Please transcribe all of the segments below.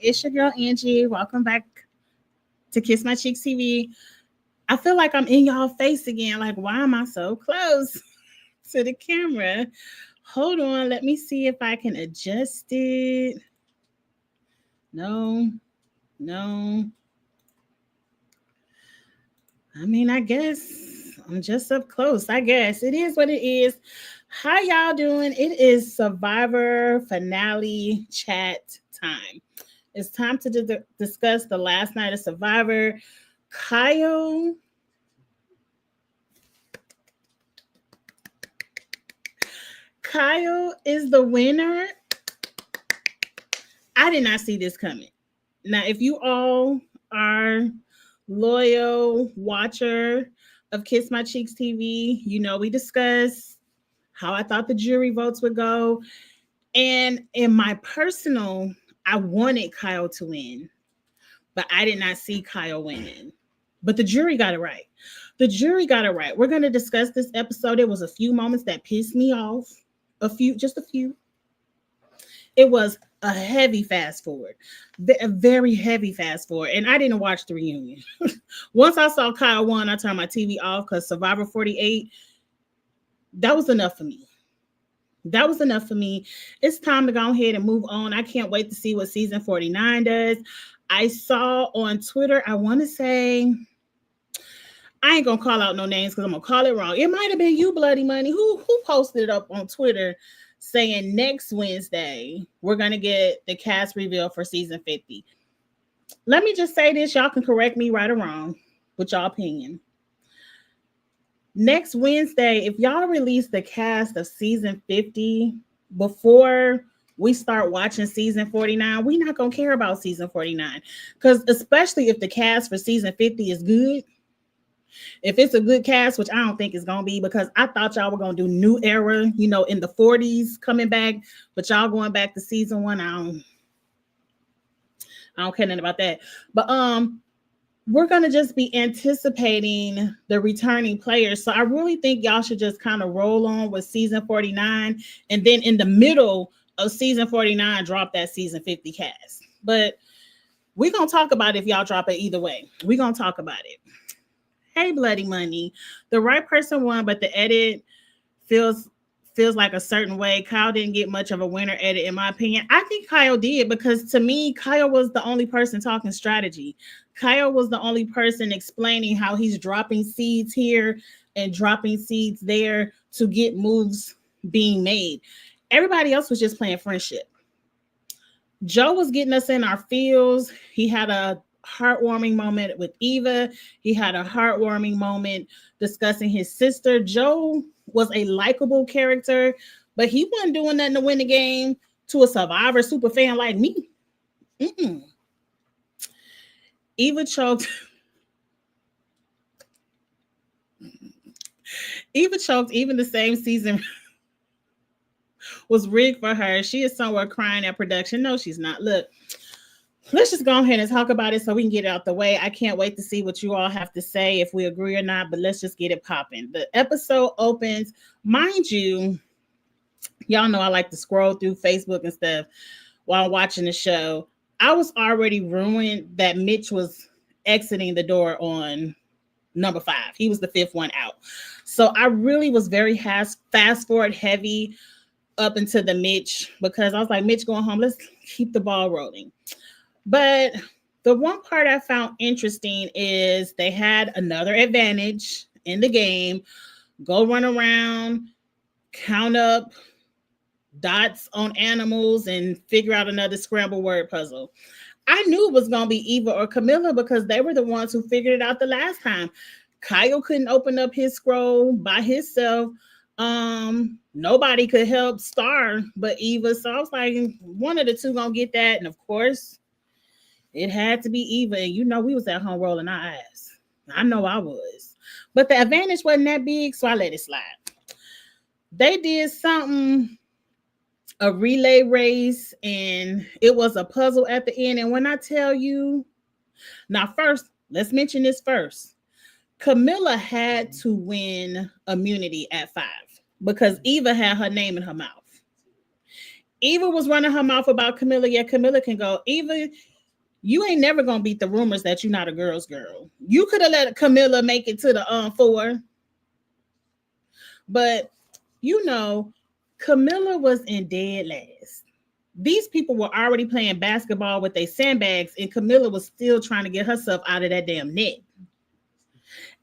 It's your girl Angie. Welcome back to Kiss My Cheeks TV. I feel like I'm in y'all face again. Like, why am I so close to the camera? Hold on, let me see if I can adjust it. No, no. I mean, I guess I'm just up close. I guess it is what it is. How y'all doing? It is Survivor finale chat time. It's time to discuss the last night of Survivor. Kyle Kyle is the winner. I did not see this coming. Now, if you all are loyal watcher of Kiss My Cheeks TV, you know we discussed how I thought the jury votes would go. And in my personal, I wanted Kyle to win, but I did not see Kyle winning. But the jury got it right. The jury got it right. We're going to discuss this episode. There was a few moments that pissed me off. Just a few. It was a heavy fast forward, a very heavy fast forward. And I didn't watch the reunion. Once I saw Kyle won, I turned my TV off because Survivor 48, that was enough for me. That was enough for me. It's time to go ahead and move on. I can't wait to see what season 49 does. I saw on Twitter, I want to say, I ain't gonna call out no names because I'm gonna call it wrong. It might have been you, Bloody Money, who posted it up on Twitter saying next Wednesday we're gonna get the cast reveal for season 50. Let me just say this, y'all can correct me right or wrong with y'all opinion. Next Wednesday, if y'all release the cast of season 50 before we start watching season 49, we're not gonna care about season 49. Because especially if the cast for season 50 is good. If it's a good cast, which I don't think it's going to be, because I thought y'all were going to do new era, in the 40s coming back, but y'all going back to season 1. I don't care nothing about that. But we're going to just be anticipating the returning players. So I really think y'all should just kind of roll on with season 49. And then in the middle of season 49, drop that season 50 cast. But we're going to talk about it if y'all drop it either way. We're going to talk about it. Hey, Bloody Money. The right person won, but the edit feels like a certain way. Kyle didn't get much of a winner edit, in my opinion. I think Kyle did, because to me, Kyle was the only person talking strategy. Kyle was the only person explaining how he's dropping seeds here and dropping seeds there to get moves being made. Everybody else was just playing friendship. Joe was getting us in our feels. He had a heartwarming moment with Eva. He had a heartwarming moment discussing his sister. Joe was a likable character, but he wasn't doing nothing to win the game to a Survivor super fan like me. Eva choked. Eva choked. Even the same season was rigged for her. She is somewhere crying at production. No, she's not. Look, let's just go ahead and talk about it so we can get it out the way. I can't wait to see what you all have to say, if we agree or not, but let's just get it popping. The episode opens. Mind you, y'all know I like to scroll through Facebook and stuff while watching the show. I was already ruined that Mitch was exiting the door on number 5. He was the 5th one out. So I really was very fast forward heavy up into the Mitch, because I was like, Mitch going home. Let's keep the ball rolling. But the one part I found interesting is they had another advantage in the game. Go run around, count up dots on animals, and figure out another scramble word puzzle. I knew it was going to be Eva or Camilla, because they were the ones who figured it out the last time. Kyle couldn't open up his scroll by himself. Nobody could help Star but Eva. So I was like, one of the two going to get that. And of course, it had to be Eva. And we was at home rolling our eyes. I know I was. But the advantage wasn't that big, so I let it slide. They did something, a relay race, and it was a puzzle at the end. And when I tell you, now first, let's mention this first. Camilla had to win immunity at 5 because Eva had her name in her mouth. Eva was running her mouth about Camilla. Yeah, Camilla can go. Eva, You ain't never gonna beat the rumors that you're not a girl's girl. You could have let Camilla make it to the 4, but you know, Camilla was in dead last. These people were already playing basketball with their sandbags, and Camilla was still trying to get herself out of that damn net.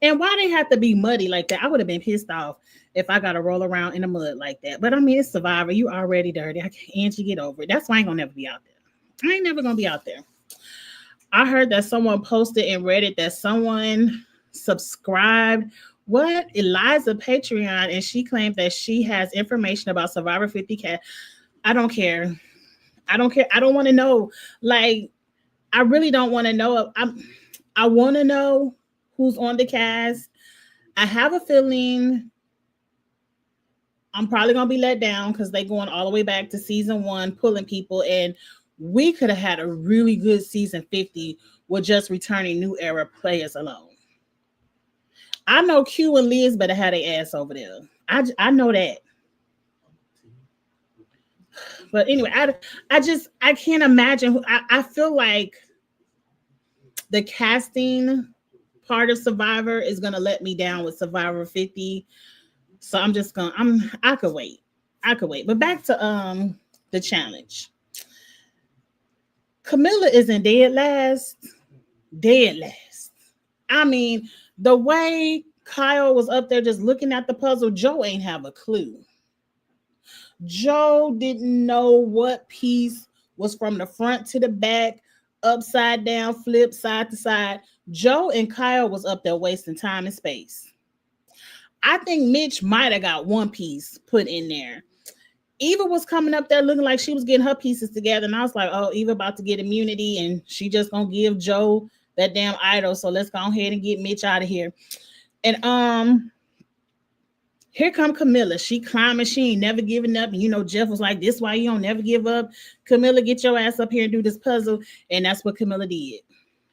And why they have to be muddy like that? I would have been pissed off if I got to roll around in the mud like that. But I mean, it's Survivor. You already dirty. Angie, get over it. That's why I ain't gonna never be out there. I ain't never gonna be out there. I heard that someone posted in Reddit that someone subscribed Eliza Patreon, and she claimed that she has information about Survivor 50 Cat. I don't care. I don't care. I don't want to know. Like, I really don't want to know. I want to know who's on the cast. I have a feeling I'm probably gonna be let down because they're going all the way back to season 1, pulling people, and we could have had a really good season 50 with just returning new era players alone. I know Q and Liz better have their ass over there. I know that. But anyway, I can't imagine. I feel like the casting part of Survivor is gonna let me down with Survivor 50. So I'm just gonna I could wait. But back to the challenge. Camilla is in dead last. I mean, the way Kyle was up there just looking at the puzzle, Joe ain't have a clue. Joe didn't know what piece was from the front to the back, upside down, flip, side to side. Joe and Kyle was up there wasting time and space. I think Mitch might have got one piece put in there. Eva was coming up there looking like she was getting her pieces together, and I was like, oh, Eva about to get immunity, and she just gonna give Joe that damn idol, so let's go ahead and get Mitch out of here. And here come Camilla. She climbing, she ain't never giving up. And you know, Jeff was like, this why you don't never give up. Camilla, get your ass up here and do this puzzle. And that's what Camilla did.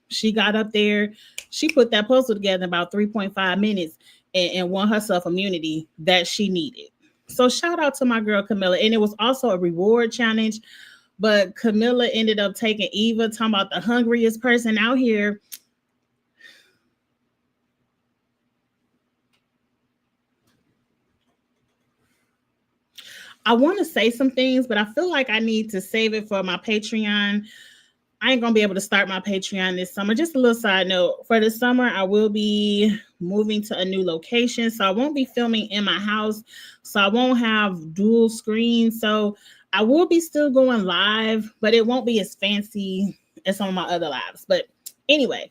She got up there, she put that puzzle together in about 3.5 minutes and won herself immunity that she needed. So shout out to my girl Camilla. And it was also a reward challenge, but Camilla ended up taking Eva, talking about the hungriest person out here. I want to say some things, but I feel like I need to save it for my Patreon. I ain't gonna be able to start my Patreon this summer. Just a little side note. For the summer, I will be moving to a new location. So I won't be filming in my house. So I won't have dual screens. So I will be still going live, but it won't be as fancy as some of my other lives. But anyway,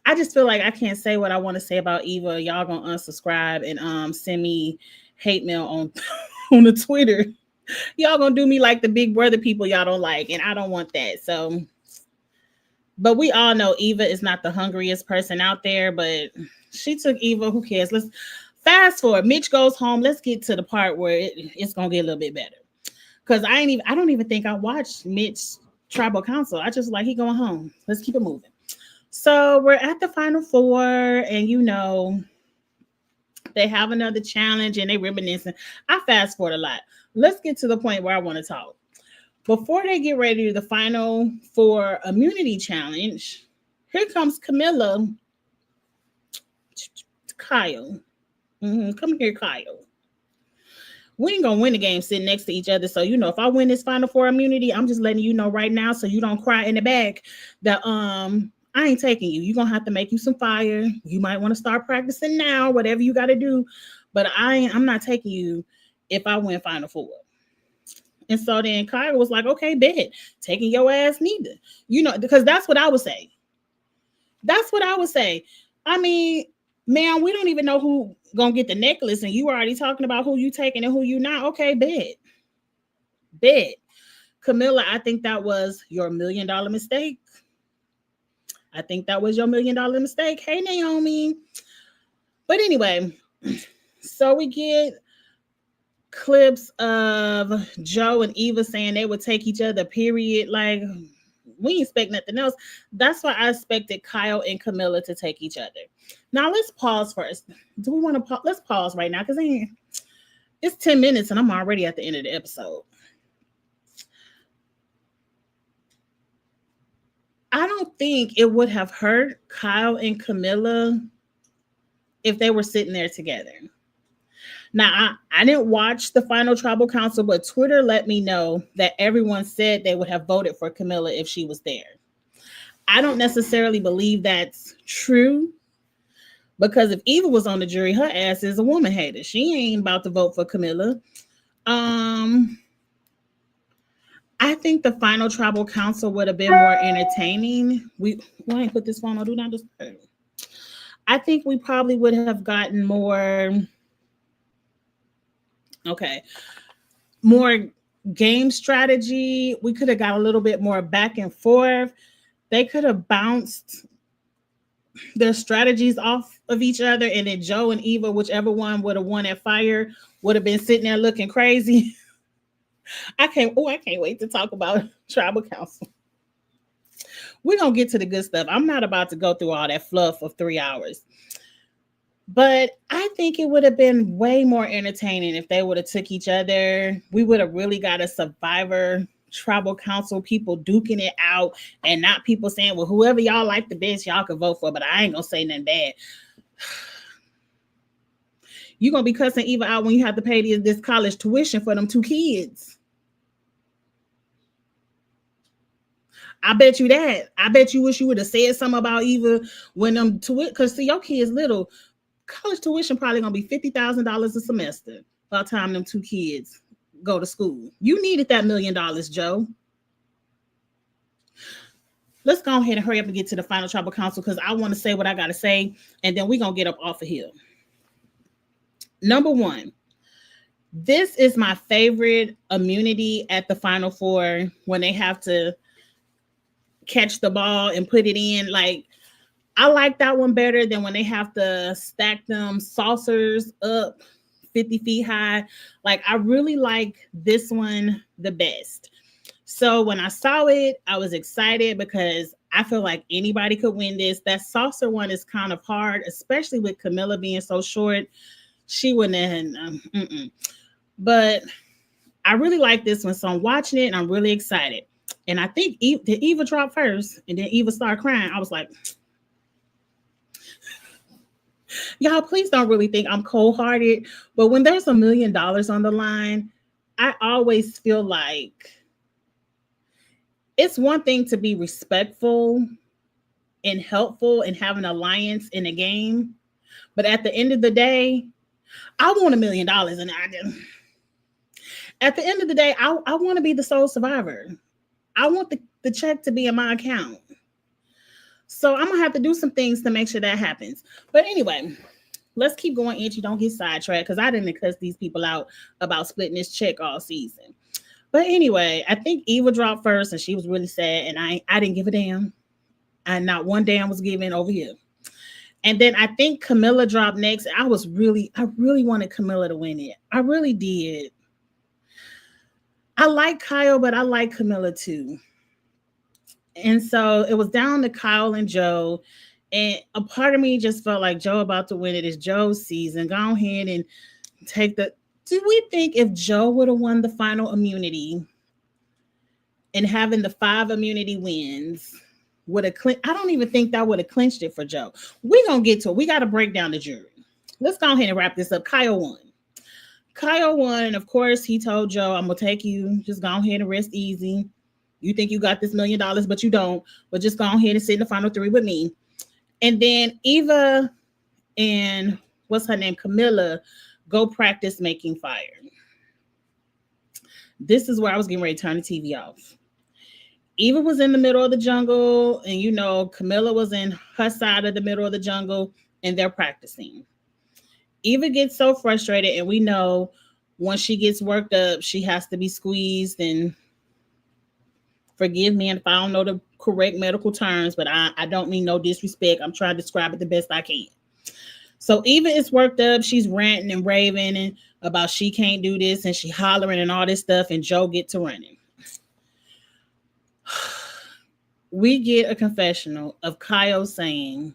I just feel like I can't say what I want to say about Eva. Y'all gonna unsubscribe and send me hate mail on on the Twitter. Y'all gonna do me like the Big Brother people y'all don't like, and I don't want that. So, but we all know Eva is not the hungriest person out there, but she took Eva. Who cares? Let's fast forward. Mitch goes home. Let's get to the part where it's gonna get a little bit better. Cause I don't even think I watched Mitch Tribal Council. I just like he going home. Let's keep it moving. So we're at the final 4, and you know, they have another challenge and they reminiscing. I fast forward a lot. Let's get to the point where I want to talk. Before they get ready to do the final 4 immunity challenge, here comes Camilla. Kyle. Come here, Kyle. We ain't gonna win the game sitting next to each other. So, you know, if I win this final 4 immunity, I'm just letting you know right now so you don't cry in the back that I ain't taking you. You're going to have to make you some fire. You might want to start practicing now, whatever you got to do. But I'm not taking you if I win Final 4. And so then Kyle was like, okay, bet. Taking your ass neither. You know, because that's what I would say. That's what I would say. I mean, man, we don't even know who going to get the necklace. And you already talking about who you taking and who you not. Okay, bet. Bet. Camilla, I think that was your $1 million mistake. I think that was your $1 million mistake. Hey, Naomi. But anyway, so we get clips of Joe and Eva saying they would take each other, period. Like, we expect nothing else. That's why I expected Kyle and Camilla to take each other. Now, let's pause first. Do we want to pause? Let's pause right now because it's 10 minutes and I'm already at the end of the episode. don't think it would have hurt Kyle and Camilla if they were sitting there together. Now, I didn't watch the final tribal council, but Twitter let me know that everyone said they would have voted for Camilla if she was there. I don't necessarily believe that's true, because if Eva was on the jury, her ass is a woman hater. She ain't about to vote for Camilla. I think the final tribal council would have been more entertaining. Why ain't put this phone on do not disturb? I think we probably would have gotten more game strategy. We could have got a little bit more back and forth. They could have bounced their strategies off of each other, and then Joe and Eva, whichever one would have won that fire, would have been sitting there looking crazy. I can't wait to talk about tribal council. We're gonna get to the good stuff. I'm not about to go through all that fluff of 3 hours. But I think it would have been way more entertaining if they would have took each other. We would have really got a Survivor tribal council, people duking it out, and not people saying, well, whoever y'all like the best, y'all can vote for, but I ain't gonna say nothing bad. You're gonna be cussing Eva out when you have to pay this college tuition for them 2 kids. I bet you that. I bet you wish you would have said something about Eva when them because see, your kids little. College tuition probably gonna be $50,000 a semester by the time them 2 kids go to school. You needed that $1 million, Joe. Let's go ahead and hurry up and get to the final tribal council, because I want to say what I gotta say, and then we're gonna get up off of here. Number 1, this is my favorite immunity at the Final Four, when they have to catch the ball and put it in. Like, I like that one better than when they have to stack them saucers up 50 feet high. Like, I really like this one the best. So when I saw it, I was excited because I feel like anybody could win this. That saucer one is kind of hard, especially with Camilla being so short. She wouldn't have. But I really like this one. So I'm watching it and I'm really excited. And I think Eva dropped first, and then Eva started crying. I was like, y'all, please don't really think I'm cold-hearted, but when there's $1 million on the line, I always feel like it's one thing to be respectful and helpful and have an alliance in a game, but at the end of the day, I want $1 million, and at the end of the day, I want to be the sole survivor. I want the check to be in my account. So I'm going to have to do some things to make sure that happens. But anyway, let's keep going, Angie. Don't get sidetracked, because I didn't cuss these people out about splitting this check all season. But anyway, I think Eva dropped first, and she was really sad, and I didn't give a damn. And not one damn was given over here. And then I think Camilla dropped next. I really wanted Camilla to win it. I really did. I like Kyle, but I like Camilla too. And so it was down to Kyle and Joe. And a part of me just felt like Joe about to win it. It's Joe's season. Go ahead and take the... Do we think if Joe would have won the final immunity and having the 5 immunity wins would have I don't even think that would have clinched it for Joe. We're going to get to it. We got to break down the jury. Let's go ahead and wrap this up. Kyle won. Kyle won. And of course, he told Joe, I'm going to take you. Just go ahead and rest easy. You think you got this $1 million, but you don't. But just go ahead and sit in the final 3 with me. And then Eva and what's her name? Camilla go practice making fire. This is where I was getting ready to turn the TV off. Eva was in the middle of the jungle, and Camilla was in her side of the middle of the jungle, and they're practicing. Eva gets so frustrated, and we know once she gets worked up, she has to be squeezed. And forgive me if I don't know the correct medical terms, but I don't mean no disrespect. I'm trying to describe it the best I can. So Eva is worked up. She's ranting and raving and about she can't do this, and she hollering and all this stuff, and Joe get to running. We get a confessional of Kyle saying,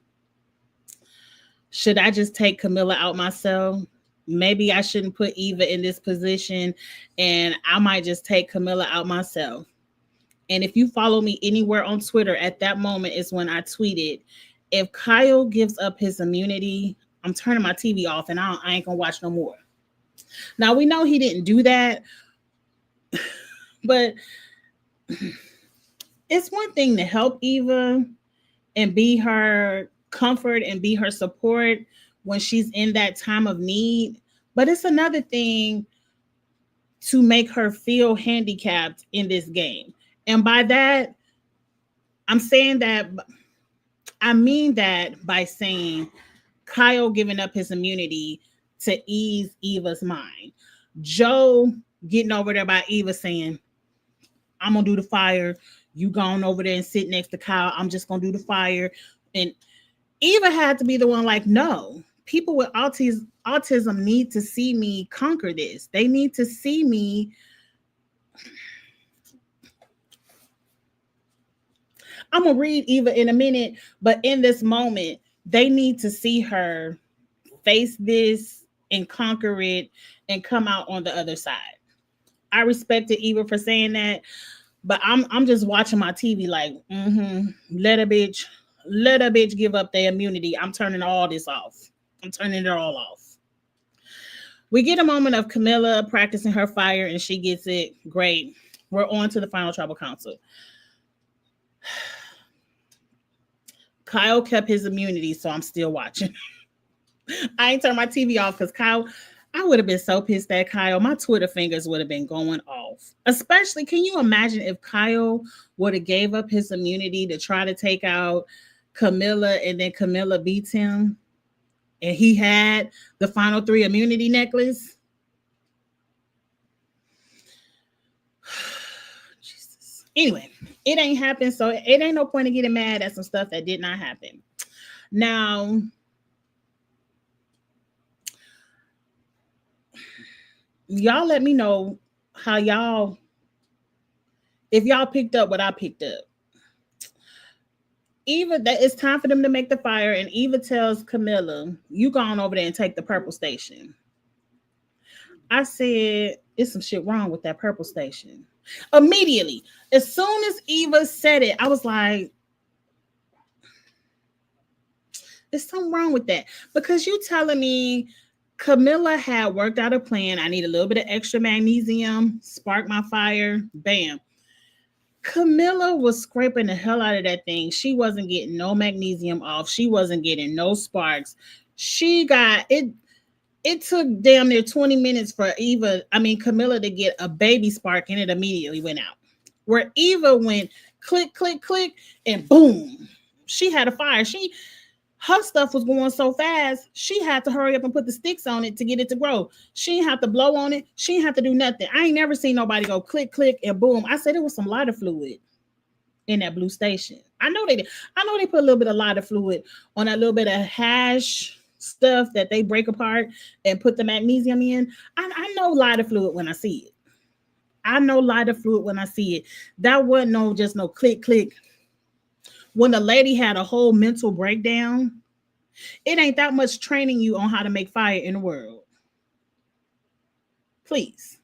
should I just take Camilla out myself? Maybe I shouldn't put Eva in this position, and I might just take Camilla out myself. And if you follow me anywhere on Twitter, at that moment is when I tweeted, if Kyle gives up his immunity, I'm turning my TV off and I ain't gonna watch no more. Now we know he didn't do that, but it's one thing to help Eva and be her comfort and be her support when she's in that time of need. But it's another thing to make her feel handicapped in this game. And by that, I mean that by saying Kyle giving up his immunity to ease Eva's mind. Joe getting over there by Eva saying, I'm going to do the fire. You going over there and sit next to Kyle. I'm just going to do the fire. And Eva had to be the one like, no, people with autism need to see me conquer this. They need to see me. I'm going to read Eva in a minute, but in this moment, they need to see her face this and conquer it and come out on the other side. I respected Eva for saying that, but I'm just watching my TV like, let a bitch give up their immunity. I'm turning all this off. I'm turning it all off. We get a moment of Camilla practicing her fire and she gets it. Great. We're on to the final tribal council. Kyle kept his immunity, so I'm still watching. I ain't turned my TV off because Kyle, I would have been so pissed at Kyle. My Twitter fingers would have been going off. Especially, can you imagine if Kyle would have gave up his immunity to try to take out Camilla and then Camilla beats him and he had the final 3 immunity necklace? Jesus. Anyway, it ain't happened, so it ain't no point in getting mad at some stuff that did not happen. Now, y'all let me know how if y'all picked up what I picked up. Eva, that it's time for them to make the fire, and Eva tells Camilla, you go on over there and take the purple station. I said, it's some shit wrong with that purple station. Immediately, as soon as Eva said it, I was like, there's something wrong with that. Because you telling me Camilla had worked out a plan. I need a little bit of extra magnesium, spark my fire, bam. Camilla was scraping the hell out of that thing. She wasn't getting no magnesium off. She wasn't getting no sparks. She got it. It took damn near 20 minutes for Camilla to get a baby spark, and it immediately went out. Where Eva went click, click, click, and boom, she had a fire. Her stuff was going so fast, she had to hurry up and put the sticks on it to get it to grow. She didn't have to blow on it. She didn't have to do nothing. I ain't never seen nobody go click, click, and boom. I said it was some lighter fluid in that blue station. I know they did. I know they put a little bit of lighter fluid on that little bit of hash stuff that they break apart and put the magnesium in. I know lighter fluid when I see it. I know lighter fluid when I see it. That wasn't just no click, click. When the lady had a whole mental breakdown, it ain't that much training you on how to make fire in the world. Please.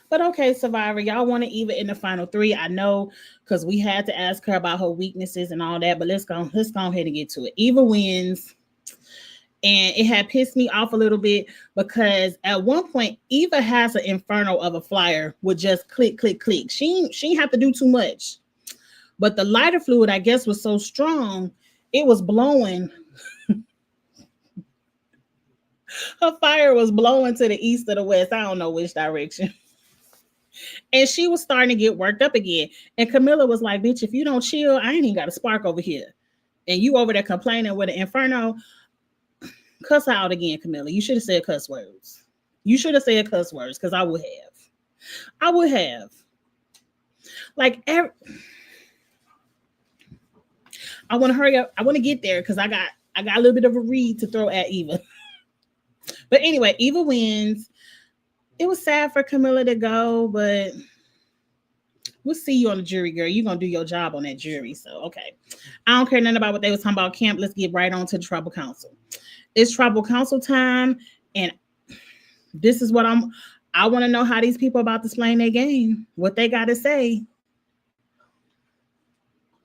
But okay, Survivor, y'all want to Eva in the final 3. I know, because we had to ask her about her weaknesses and all that, but let's go ahead and get to it. Eva wins. And it had pissed me off a little bit because at one point, Eva has an inferno of a flyer with just click, click, click. She didn't have to do too much. But the lighter fluid, I guess, was so strong, it was blowing. Her fire was blowing to the east or the west. I don't know which direction. And she was starting to get worked up again. And Camilla was like, bitch, if you don't chill, I ain't even got a spark over here. And you over there complaining with an inferno. Cuss out again, Camilla. You should have said cuss words. You should have said cuss words, because I would have. Like, I want to hurry up. I want to get there because I got a little bit of a read to throw at Eva. But anyway, Eva wins. It was sad for Camilla to go, but we'll see you on the jury, girl. You're going to do your job on that jury. So, okay. I don't care nothing about what they was talking about camp. Let's get right on to the tribal council. It's tribal council time, and this is what I want to know how these people about displaying their game, what they got to say.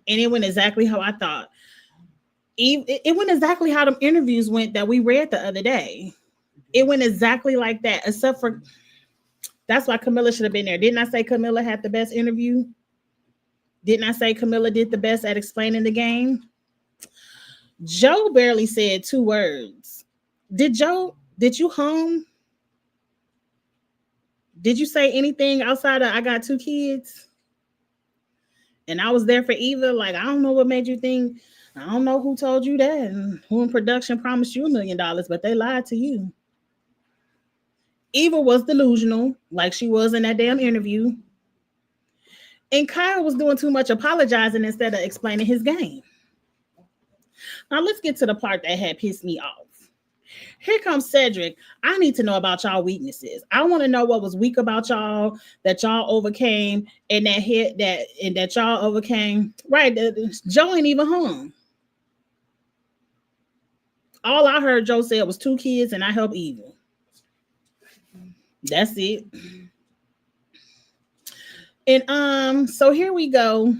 And it went exactly how I thought. It went exactly how the interviews went that we read the other day. It went exactly like that, except for that's why Camilla should have been there. Didn't I say Camilla had the best interview? Didn't I say Camilla did the best at explaining the game? Joe barely said 2 words. Did you hum? Did you say anything outside of I got 2 kids? And I was there for Eva. Like, I don't know what made you think. I don't know who told you that and who in production promised you $1 million, but they lied to you. Eva was delusional, like she was in that damn interview. And Kyle was doing too much apologizing instead of explaining his game. Now let's get to the part that had pissed me off. Here comes Cedric. I need to know about y'all weaknesses. I want to know what was weak about y'all that y'all overcame and that y'all overcame. Right, Joe ain't even home. All I heard Joe said was 2 kids and I help Eva. That's it. And so here we go.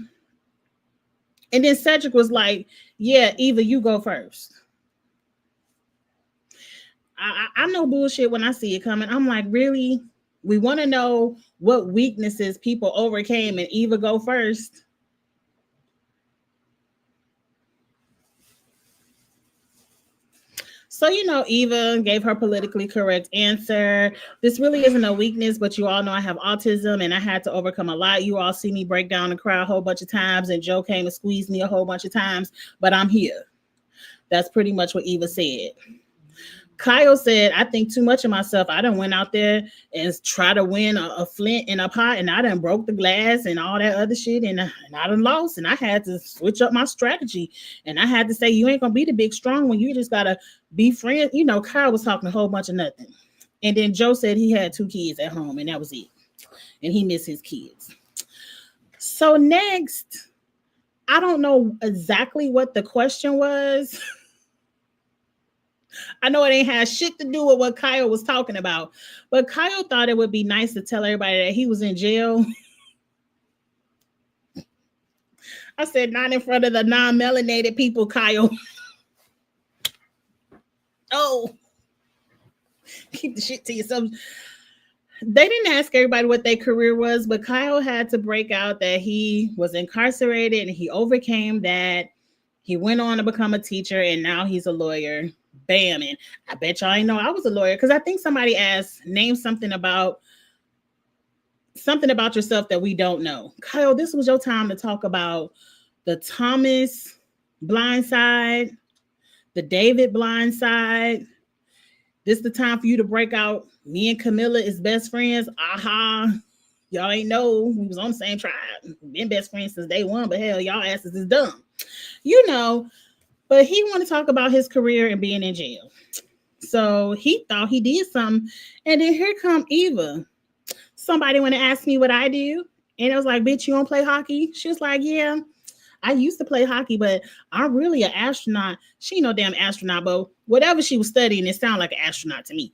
And then Cedric was like, yeah, Eva, you go first. I know bullshit when I see it coming. I'm like, really? We want to know what weaknesses people overcame and Eva go first. So, Eva gave her politically correct answer. This really isn't a weakness, but you all know I have autism and I had to overcome a lot. You all see me break down and cry a whole bunch of times, and Joe came and squeezed me a whole bunch of times, but I'm here. That's pretty much what Eva said. Kyle said, I think too much of myself. I done went out there and try to win a flint in a pot, and I done broke the glass and all that other shit, and I done lost, and I had to switch up my strategy. And I had to say, you ain't going to be the big strong one. You just got to be friends. Kyle was talking a whole bunch of nothing. And then Joe said he had 2 kids at home, and that was it. And he missed his kids. So next, I don't know exactly what the question was. I know it ain't had shit to do with what Kyle was talking about, but Kyle thought it would be nice to tell everybody that he was in jail. I said, not in front of the non-melanated people, Kyle. Oh, keep the shit to yourself. They didn't ask everybody what their career was, but Kyle had to break out that he was incarcerated and he overcame that. He went on to become a teacher and now he's a lawyer. Bam. And I bet y'all ain't know I was a lawyer, because I think somebody asked, name something about yourself that we don't know. Kyle, this was your time to talk about the Thomas blind side, the David blind side. This the time for you to break out. Me and Camilla is best friends. Aha. Y'all ain't know we was on the same tribe. Been best friends since day one, but hell, y'all asses is dumb. But he wanted to talk about his career and being in jail. So he thought he did something. And then here come Eva. Somebody want to ask me what I do. And it was like, bitch, you don't play hockey? She was like, yeah, I used to play hockey, but I'm really an astronaut. She ain't no damn astronaut, but whatever she was studying, it sounded like an astronaut to me.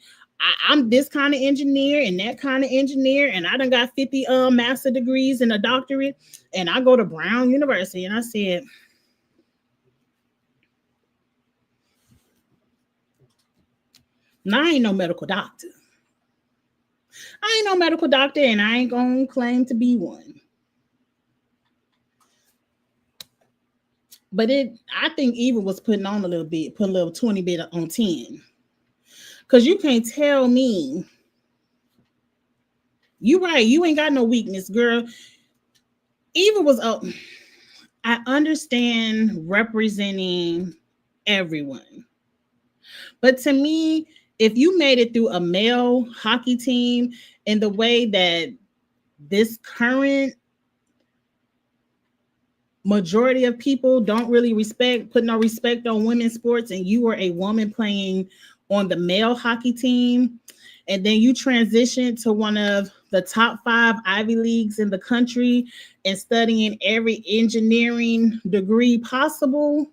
I'm this kind of engineer and that kind of engineer, and I done got 50 master degrees and a doctorate, and I go to Brown University. And I said, now I ain't no medical doctor. I ain't no medical doctor, and I ain't gonna claim to be one. But I think Eva was putting on a little bit, put a little 20 bit on 10. Because you can't tell me. You right, you ain't got no weakness, girl. Eva was up. I understand representing everyone. But to me, if you made it through a male hockey team in the way that this current majority of people don't really put no respect on women's sports, and you were a woman playing on the male hockey team, and then you transition to one of the top 5 Ivy Leagues in the country and studying every engineering degree possible,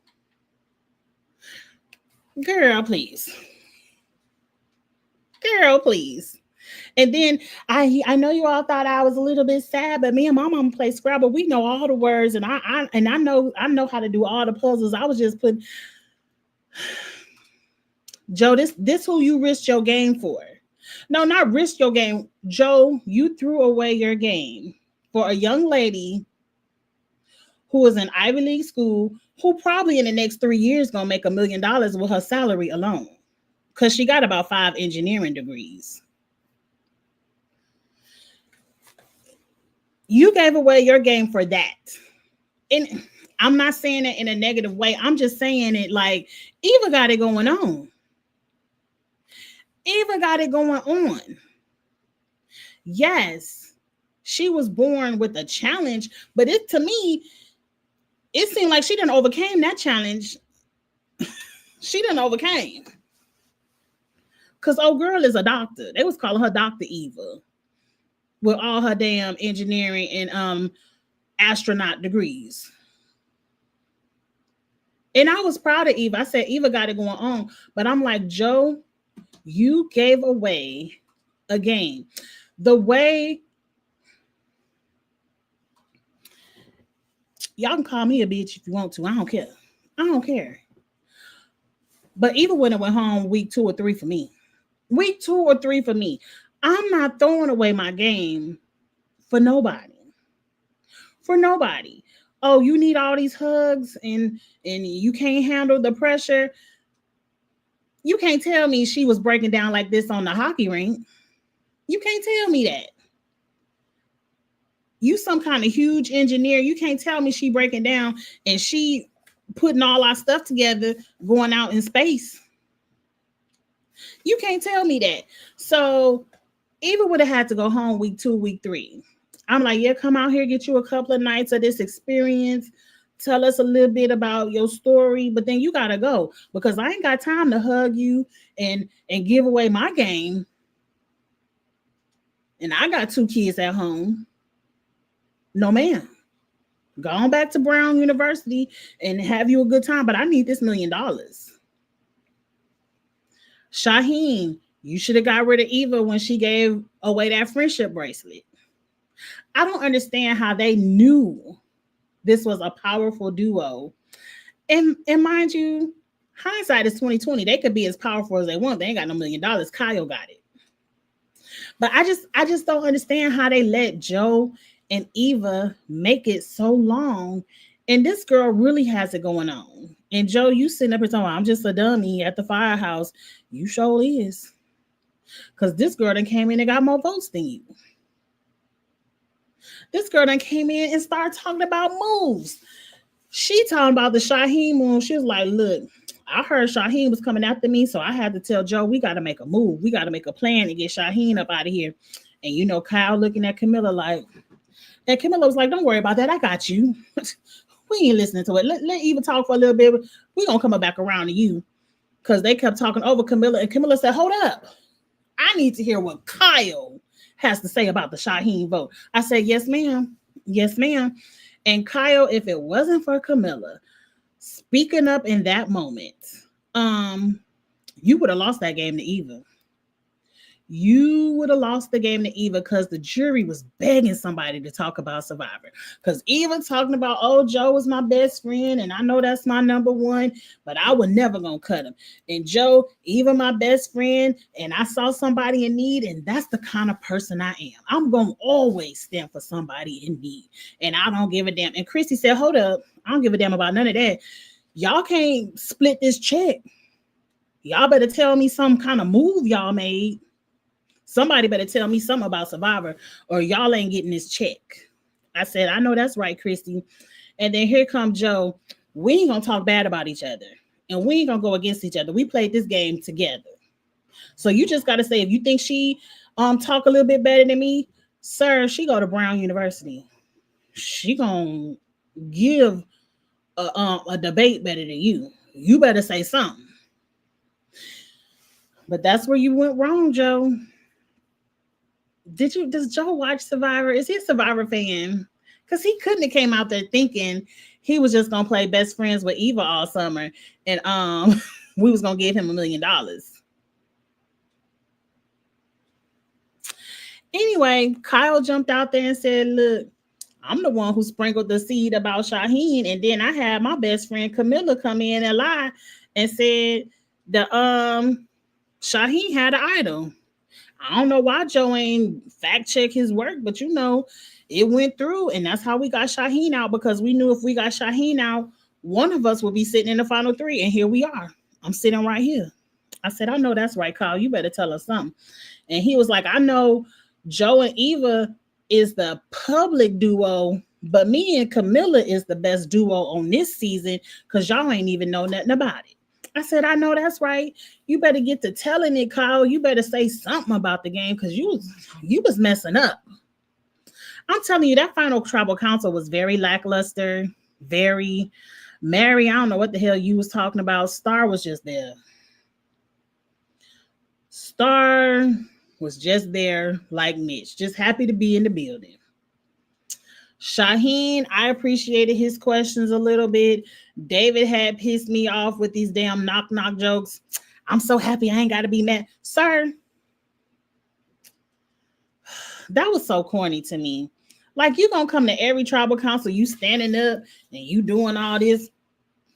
girl, please. And then I know you all thought I was a little bit sad, but me and my mom play Scrabble. We know all the words, and I know how to do all the puzzles. I was just putting Joe, this who you risked your game for. No, not risk your game. Joe, you threw away your game for a young lady who was in Ivy League school, who probably in the next 3 years gonna make $1 million with her salary alone. Because she got about 5 engineering degrees. You gave away your game for that. And I'm not saying it in a negative way. I'm just saying it like Eva got it going on. Eva got it going on. Yes, she was born with a challenge, but it to me, it seemed like she didn't overcame that challenge. She didn't overcame. Because old girl is a doctor. They was calling her Dr. Eva with all her damn engineering and astronaut degrees. And I was proud of Eva. I said, Eva got it going on. But I'm like, Joe, you gave away a game. The way y'all can call me a bitch if you want to. I don't care. I don't care. But Eva wouldn't have went home week 2 or 3 for me. Week 2 or 3 for me. I'm not throwing away my game for nobody. For nobody. Oh, you need all these hugs and you can't handle the pressure. You can't tell me she was breaking down like this on the hockey rink. You can't tell me that. You some kind of huge engineer. You can't tell me she breaking down and she putting all our stuff together going out in space. You can't tell me that. So Eva would have had to go home week 2, week 3. I'm like, yeah, come out here, get you a couple of nights of this experience. Tell us a little bit about your story, but then you gotta go because I ain't got time to hug you and give away my game. And I got 2 kids at home. No, ma'am. Go on back to Brown University and have you a good time, but I need this $1 million. Shaheen, you should have got rid of Eva when she gave away that friendship bracelet. I don't understand how they knew this was a powerful duo. And mind you, hindsight is 2020. They could be as powerful as they want. They ain't got no $1 million. Kyle got it. But I just don't understand how they let Joe and Eva make it so long. And this girl really has it going on. And Joe, you sitting up here talking, I'm just a dummy at the firehouse. You sure is. Because this girl done came in and got more votes than you. This girl done came in and started talking about moves. She talking about the Shaheen move. She was like, look, I heard Shaheen was coming after me, so I had to tell Joe, we got to make a move. We got to make a plan to get Shaheen up out of here. And you know, Kyle looking at Camilla like, and Camilla was like, don't worry about that. I got you. We ain't listening to it. Let Eva talk for a little bit. We're going to come back around to you. Because they kept talking over Camilla. And Camilla said, hold up. I need to hear what Kyle has to say about the Shaheen vote. I said, yes, ma'am. Yes, ma'am. And Kyle, if it wasn't for Camilla speaking up in that moment, you would have lost that game to Eva. You would have lost the game to Eva because the jury was begging somebody to talk about Survivor. Because Eva talking about, oh, Joe is my best friend, and I know that's my number one, but I was never going to cut him. And Joe, Eva, my best friend, and I saw somebody in need, and that's the kind of person I am. I'm going to always stand for somebody in need, and I don't give a damn. And Chrissy said, hold up, I don't give a damn about none of that. Y'all can't split this check. Y'all better tell me some kind of move y'all made. Somebody better tell me something about Survivor or y'all ain't getting this check. I said, I know that's right, Christy. And then here comes Joe. We ain't going to talk bad about each other. And we ain't going to go against each other. We played this game together. So you just got to say, if you think she talk a little bit better than me, sir, she go to Brown University. She going to give a debate better than you. You better say something. But that's where you went wrong, Joe. Does Joe watch Survivor? Is he a Survivor fan? Because he couldn't have came out there thinking he was just gonna play best friends with Eva all summer and we was gonna give him $1 million. Anyway, Kyle jumped out there and said, look, I'm the one who sprinkled the seed about Shaheen. And then I had my best friend Camilla come in and lie and said the Shaheen had an idol. I don't know why Joe ain't fact check his work, but you know, it went through, and that's how we got Shaheen out, because we knew if we got Shaheen out, one of us would be sitting in the final three, and here we are. I'm sitting right here. I said, I know that's right, Kyle. You better tell us something. And he was like, I know Joe and Eva is the public duo, but me and Camilla is the best duo on this season because y'all ain't even know nothing about it. I said, I know that's right. You better get to telling it, Kyle. You better say something about the game because you was messing up. I'm telling you, that final tribal council was very lackluster, very Mary. I don't know what the hell you was talking about. Star was just there. Star was just there like Mitch, just happy to be in the building. Shaheen, I appreciated his questions a little bit. David had pissed me off with these damn knock jokes. I'm so happy I ain't got to be mad. Sir, that was so corny to me. Like, you gonna come to every tribal council, you standing up and you doing all this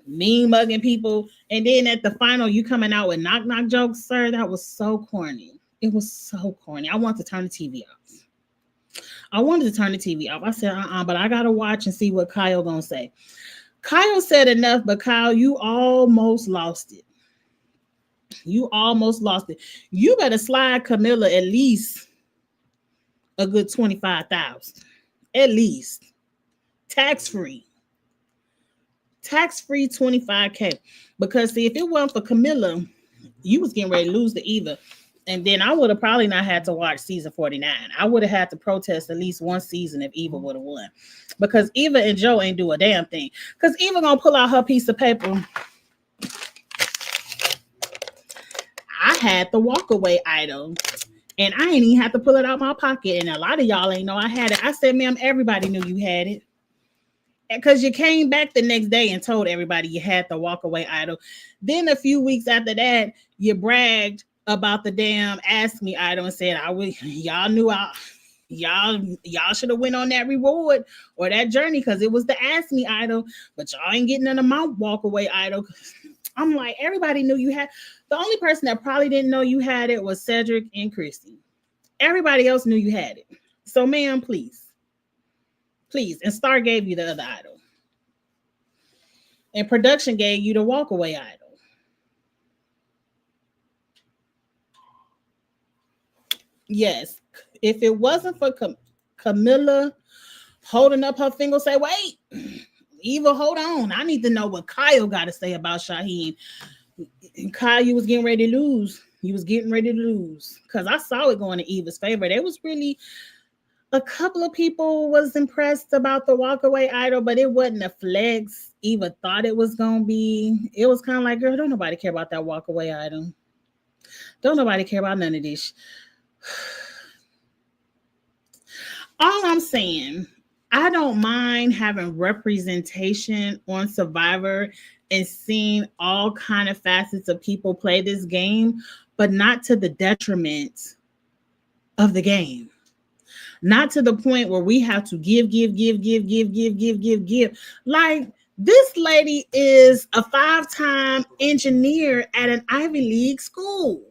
mean mugging people, and then at the final you coming out with knock jokes, sir. That was so corny. It was so corny. I wanted to turn the TV off. I said, but I gotta watch and see what Kyle gonna say. Kyle said enough, but Kyle, you almost lost it. You better slide Camilla at least a good 25,000. At least. Tax-free 25K. Because see, if it wasn't for Camilla, you was getting ready to lose to Eva. And then I would have probably not had to watch season 49. I would have had to protest at least one season if Eva would have won. Because Eva and Joe ain't do a damn thing. Because Eva gonna pull out her piece of paper. I had the walkaway item. And I ain't even have to pull it out my pocket. And a lot of y'all ain't know I had it. I said, ma'am, everybody knew you had it. Because you came back the next day and told everybody you had the walkaway idol. Then a few weeks after that, you bragged about the damn Ask Me idol and said, y'all knew y'all should have went on that reward or that journey because it was the Ask Me idol, but y'all ain't getting none of my walkaway idol. I'm like, everybody knew you had. The only person that probably didn't know you had it was Cedric and Christy. Everybody else knew you had it. So, ma'am, please. And Star gave you the other idol. And production gave you the walkaway idol. Yes. If it wasn't for Camilla holding up her finger, say, wait, Eva, hold on. I need to know what Kyle got to say about Shaheen. And Kyle, you was getting ready to lose. Because I saw it going to Eva's favor. There was really a couple of people was impressed about the walkaway idol, but it wasn't a flex Eva thought it was going to be. It was kind of like, girl, don't nobody care about that walkaway idol. Don't nobody care about none of this. All I'm saying, I don't mind having representation on Survivor and seeing all kind of facets of people play this game, but not to the detriment of the game. Not to the point where we have to give. Like, this lady is a 5-time engineer at an Ivy League school.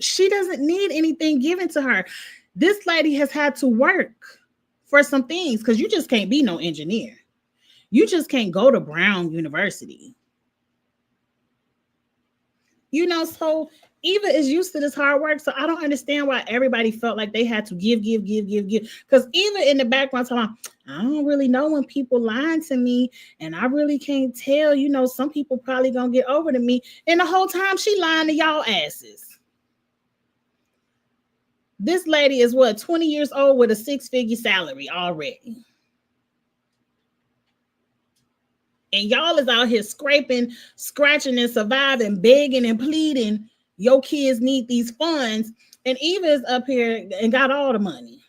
She doesn't need anything given to her. This lady has had to work for some things because you just can't be no engineer. You just can't go to Brown University. You know, so Eva is used to this hard work. So I don't understand why everybody felt like they had to give. Because Eva in the background talking, I don't really know when people lying to me. And I really can't tell. You know, some people probably going to get over to me. And the whole time she lying to y'all asses. This lady is 20 years old with a 6-figure salary already. And y'all is out here scraping, scratching, and surviving, begging and pleading. Your kids need these funds. And Eva is up here and got all the money.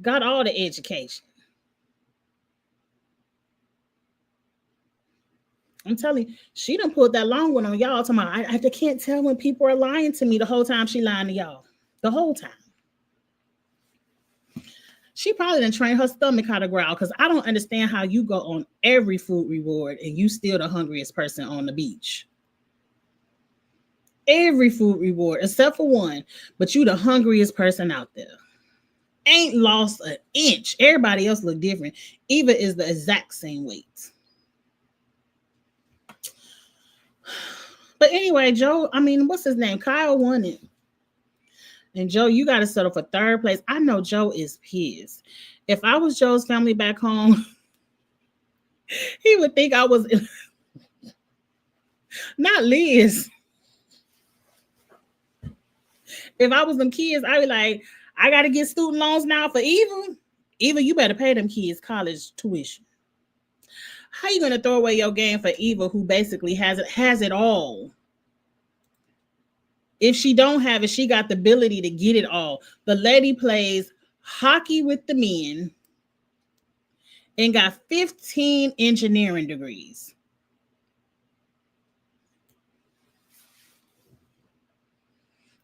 Got all the education. I'm telling you, she done pulled that long one on y'all. I can't tell when people are lying to me the whole time she lying to y'all. the whole time. She probably didn't train her stomach how to growl because I don't understand how you go on every food reward and you still the hungriest person on the beach. Every food reward except for one, but you the hungriest person out there. Ain't lost an inch. Everybody else look different. Eva is the exact same weight. But anyway, Joe, what's his name? Kyle won it. And Joe, you got to settle for third place. I know Joe is pissed. If I was Joe's family back home, he would think I was not Liz. If I was them kids, I'd be like, I got to get student loans now for Eva. Eva, you better pay them kids college tuition. How you going to throw away your game for Eva, who basically has it all? If she don't have it, she got the ability to get it all. The lady plays hockey with the men and got 15 engineering degrees.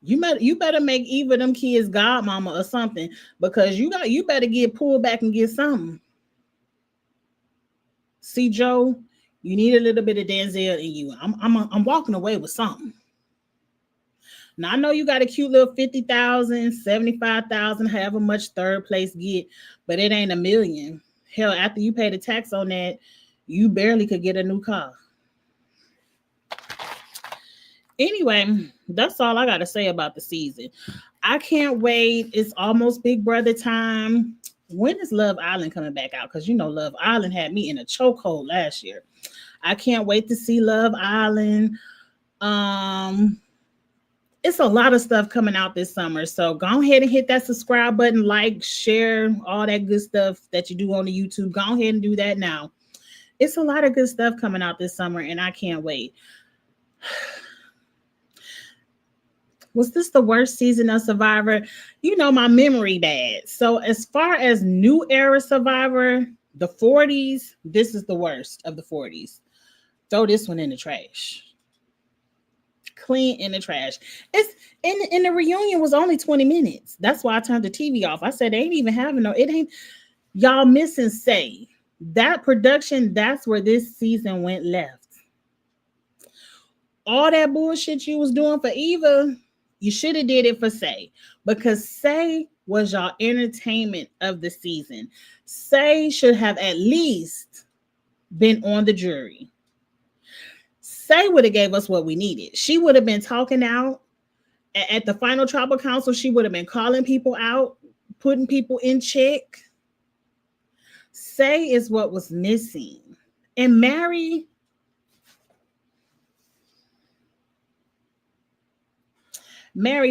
You better make Eva them kids godmama or something, because you better get pulled back and get something. See, Joe, you need a little bit of Denzel in you. I'm walking away with something. Now, I know you got a cute little 50,000, 75,000, however much third place get, but it ain't $1 million. Hell, after you pay the tax on that, you barely could get a new car. Anyway, that's all I got to say about the season. I can't wait. It's almost Big Brother time. When is Love Island coming back out? Because, Love Island had me in a chokehold last year. I can't wait to see Love Island. It's a lot of stuff coming out this summer. So go ahead and hit that subscribe button, like, share, all that good stuff that you do on the YouTube. Go ahead and do that now. It's a lot of good stuff coming out this summer, and I can't wait. Was this the worst season of Survivor? My memory bad. So as far as new era Survivor, the 40s, this is the worst of the 40s. Throw this one in the trash. Clean in the trash. It's in the reunion was only 20 minutes. That's why I turned the TV off. I said they ain't even having y'all missing say. That production, that's where this season went left. All that bullshit you was doing for Eva, you should have did it for Say, because Say was y'all entertainment of the season. Say should have at least been on the jury. Say would have gave us what we needed. She would have been talking out at the final tribal council. She would have been calling people out, putting people in check. Say is what was missing. And Mary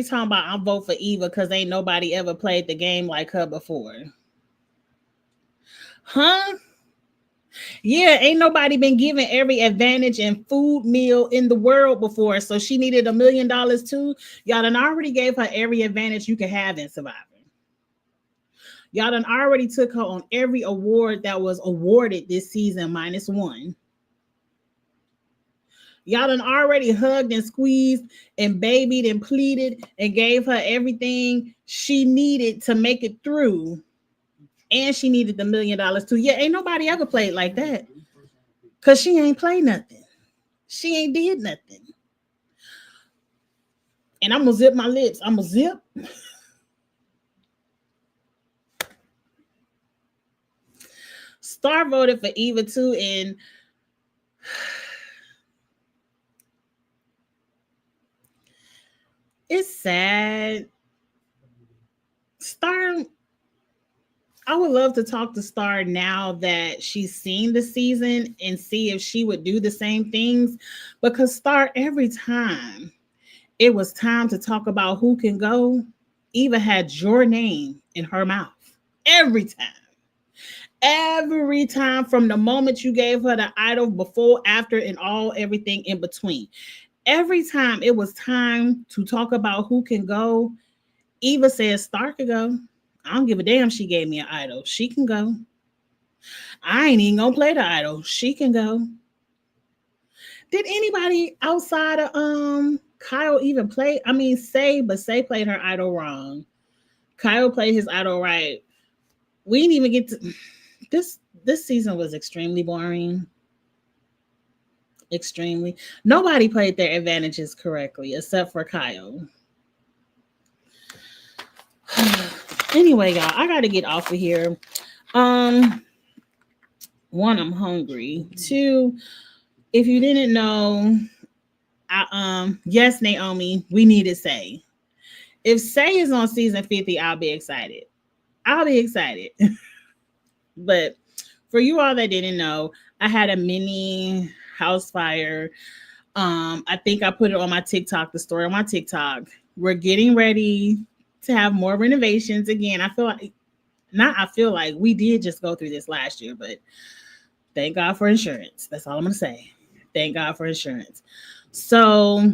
talking about I'll vote for Eva because ain't nobody ever played the game like her before. Huh? Yeah, ain't nobody been given every advantage and food meal in the world before, so she needed $1 million too. Y'all done already gave her every advantage you could have in Survivor. Y'all done already took her on every award that was awarded this season -1. Y'all done already hugged and squeezed and babied and pleaded and gave her everything she needed to make it through. And she needed the $1 million too. Yeah, ain't nobody ever played like that. Because she ain't played nothing. She ain't did nothing. And I'm going to zip my lips. I'm going to zip. Star voted for Eva too. And it's sad. Star, I would love to talk to Star now that she's seen the season and see if she would do the same things. Because Star, every time it was time to talk about who can go, Eva had your name in her mouth. Every time. Every time, from the moment you gave her the idol, before, after, and everything in between. Every time it was time to talk about who can go, Eva says Star can go. I don't give a damn she gave me an idol. She can go. I ain't even gonna play the idol. She can go. Did anybody outside of Kyle even played. I mean, Say played her idol wrong. Kyle played his idol right. We didn't even get to this season was extremely boring. Extremely. Nobody played their advantages correctly except for Kyle. Anyway, y'all, I gotta get off of here. One, I'm hungry. Two, if you didn't know, yes, Naomi, we need to Say. If Say is on season 50, I'll be excited. I'll be excited. But for you all that didn't know, I had a mini house fire. I think I put it on my TikTok, the story on my TikTok. We're getting ready to have more renovations again. I feel like we did just go through this last year, but thank God for insurance. That's all I'm gonna say. Thank God for insurance. So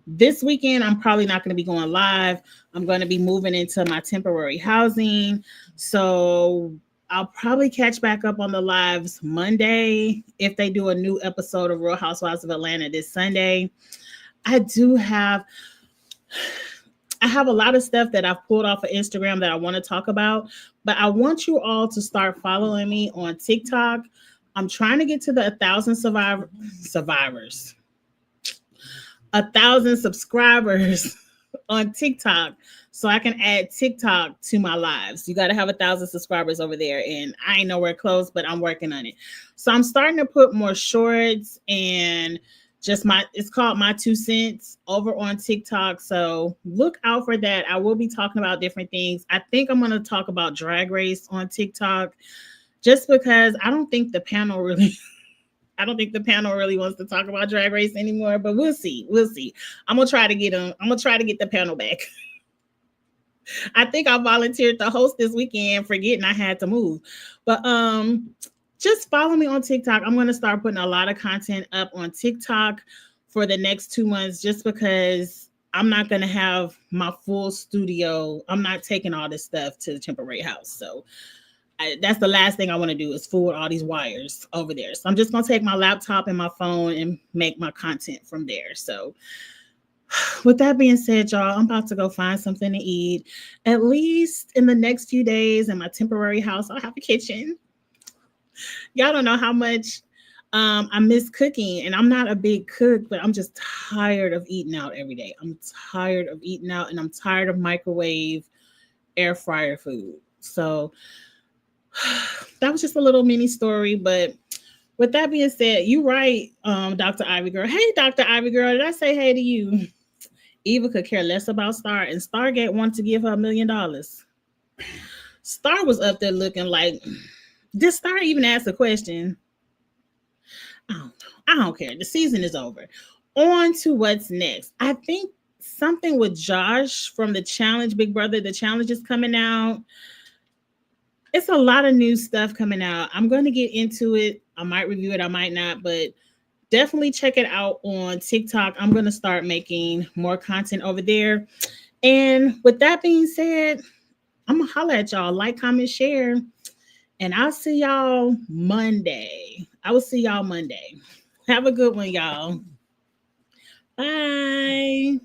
this weekend, I'm probably not going to be going live. I'm going to be moving into my temporary housing. So I'll probably catch back up on the lives Monday if they do a new episode of Real Housewives of Atlanta this Sunday. I have a lot of stuff that I've pulled off of Instagram that I want to talk about, but I want you all to start following me on TikTok. I'm trying to get to the 1,000 survivors. 1,000 subscribers on TikTok so I can add TikTok to my lives. You got to have 1,000 subscribers over there, and I ain't nowhere close, but I'm working on it. So I'm starting to put more shorts and it's called My 2 Cents over on TikTok. So look out for that. I will be talking about different things. I think I'm going to talk about Drag Race on TikTok just because I don't think the panel really wants to talk about Drag Race anymore, but we'll see. I'm gonna try to get the panel back. I think I volunteered to host this weekend, forgetting I had to move. But just follow me on TikTok. I'm gonna start putting a lot of content up on TikTok for the next 2 months, just because I'm not gonna have my full studio. I'm not taking all this stuff to the temporary house. So that's the last thing I want to do is fool with all these wires over there. So I'm just going to take my laptop and my phone and make my content from there. So with that being said, y'all, I'm about to go find something to eat. At least in the next few days in my temporary house, I'll have a kitchen. Y'all don't know how much I miss cooking, and I'm not a big cook, but I'm just tired of eating out every day. I'm tired of eating out, and I'm tired of microwave, air fryer food. So that was just a little mini story, but with that being said, you right, Dr. Ivy Girl. Hey, Dr. Ivy Girl, did I say hey to you? Eva could care less about Star, and Stargate wanted to give her $1 million. Star was up there looking like, did Star even ask a question? I don't care. The season is over. On to what's next. I think something with Josh from the challenge, Big Brother, the challenge is coming out. It's a lot of new stuff coming out. I'm going to get into it. I might review it. I might not, but definitely check it out on TikTok. I'm going to start making more content over there. And with that being said, I'm going to holler at y'all. Like, comment, share. And I'll see y'all Monday. I will see y'all Monday. Have a good one, y'all. Bye.